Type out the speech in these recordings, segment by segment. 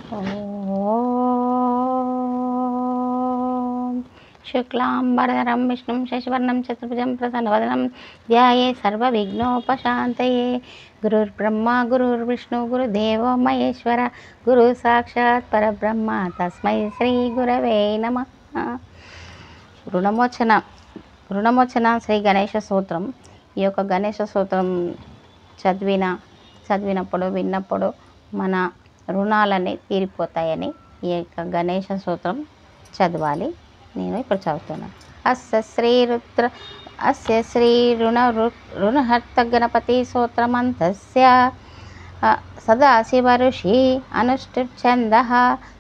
ఓం శుక్లాంబరధరం విష్ణుం శశివర్ణం చతుర్భుజం ప్రసన్నవదనం ధ్యాయే సర్వవిఘ్నోపశాంతయే. గురుర్బ్రహ్మ గురుర్విష్ణు గురుదేవో మహేశ్వర గురు సాక్షాత్ పరబ్రహ్మ తస్మై శ్రీ గురవే నమః. రుణమోచన శ్రీ గణేశ సూత్రం. ఈ యొక్క గణేశ సూత్రం చదివినప్పుడు విన్నప్పుడు మన రుణాలన్నీ తీరిపోతాయని ఈ యొక్క గణేశ సూత్రం చదవాలి. నేను ఇప్పుడు చదువుతున్నాను. అస్య శ్రీ రుణహర్త గణపతి సూత్రమంతస్య సదాశివ ఋషి అనుష్ఠుఛందః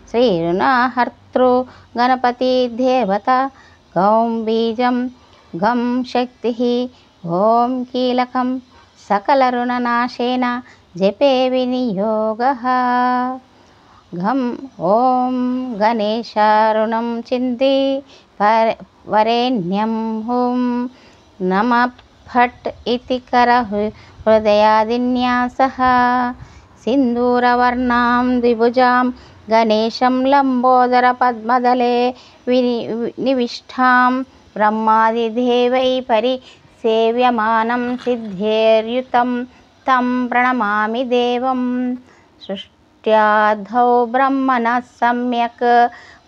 శ్రీ రుణహర్తృ గణపతి దేవత గౌం బీజం గం శక్తి ఓం కీలకం సకల రుణనాశేన జపే వినియోగః. ఘం ఓం గణేశ రుణం చింది వరేణ్యం హుం నమ ఫట్ ఇతి కర హృదయాదిన్యాసః. సింధూరవర్ణాం ద్విభుజాం గణేశం లంబోదర పద్మదలే నివిష్టాం బ్రహ్మాదిదేవై పరిసేవ్యమానం సిద్ధేర్యుతం తం ప్రణమామి దేవం. సృష్ట్యాధౌ బ్రహ్మణః సమ్యక్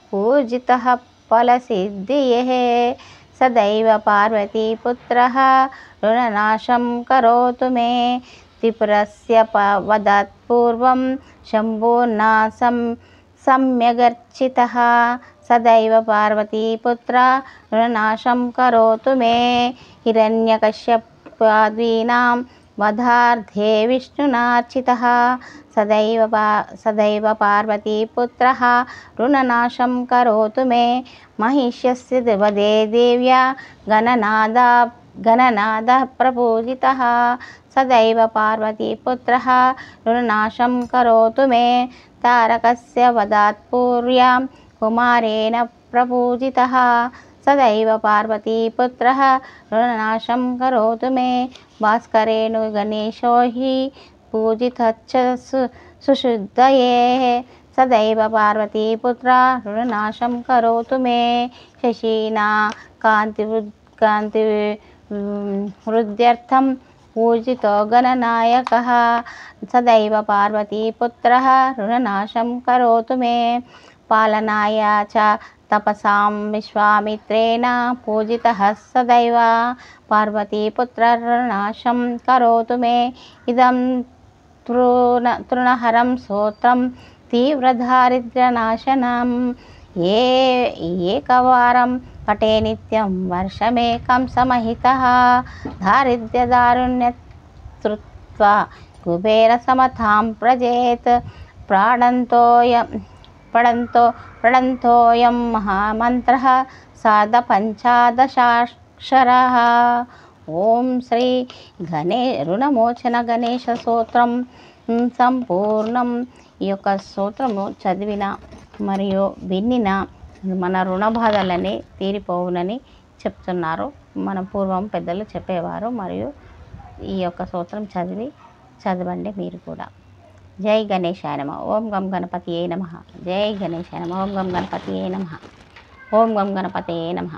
పూజితః ఫలసిద్ధియే. సదైవ పార్వతీపుత్రః రుణనాశం కరోతు మే. త్రిపురస్య వదాత్పూర్వం శంభుర్నా సమ్యగర్చితః. సదైవ పార్వతీపుత్రः రుణనాశం కరోతు మే. హిరణ్యకశ్యపాదీనాం వధార్థే విష్ణునార్చితः. సదైవ పార్వతీపుత్రः రుణనాశం కరోతు మే. మహిష్యస్య వదే దేవ్యా గణనాథः ప్రపూజితः. సదైవ పార్వతీపుత్రः రుణనాశం కరోతు మే. తారకస్య వదాత్పూర్యాం కుమారేణ ప్రపూజితः. సదైవ పార్వతీపుత్రः రుణనాశం కరోతు మే. భాస్కరేణు గణేశో హి పూజితశ్చ సుశుద్ధయే. సదైవ పార్వతీపుత్రः రుణనాశం కరోతు మే. శశినా కాంతివృద్ధ్యర్థం పూజితో గణనాయకः. సదైవ పార్వతీపుత్రः రుణనాశం కరోతు మే. పాలనాయ చ తపసాం విశ్వామిత్రేణ పూజితः. సదైవ పార్వతీపుత్రः రుణనాశం కరోతు మే. ఇదం తృణహరం స్తోత్రం తీవ్రదారిద్ర్యనాశనం. ఏకవారం పఠే నిత్యం వర్షమేకం సమహితః. దారిద్ర్యదారుణ్యత్రుత్వా కుబేరసమతాం ప్రజేత్. ప్రణంతోయం మహామంత్రః సాధపంచాదశాక్షరः. ఓం శ్రీ రుణమోచన గణేశ సూత్రం సంపూర్ణం. ఈ యొక్క సూత్రము చదివిన మరియు వినిన మన రుణ బాధలన్నీ తీరిపోవునని చెప్తున్నారు. మన పూర్వం పెద్దలు చెప్పేవారు. మరియు ఈ యొక్క సూత్రం చదవండి మీరు కూడా. జై గణేశాయ నమః. ఓం గం గణపతియే నమః. జై గణేశాయ నమః. ఓం గం గణపతియే నమః. ఓం గం గణపతియే నమః.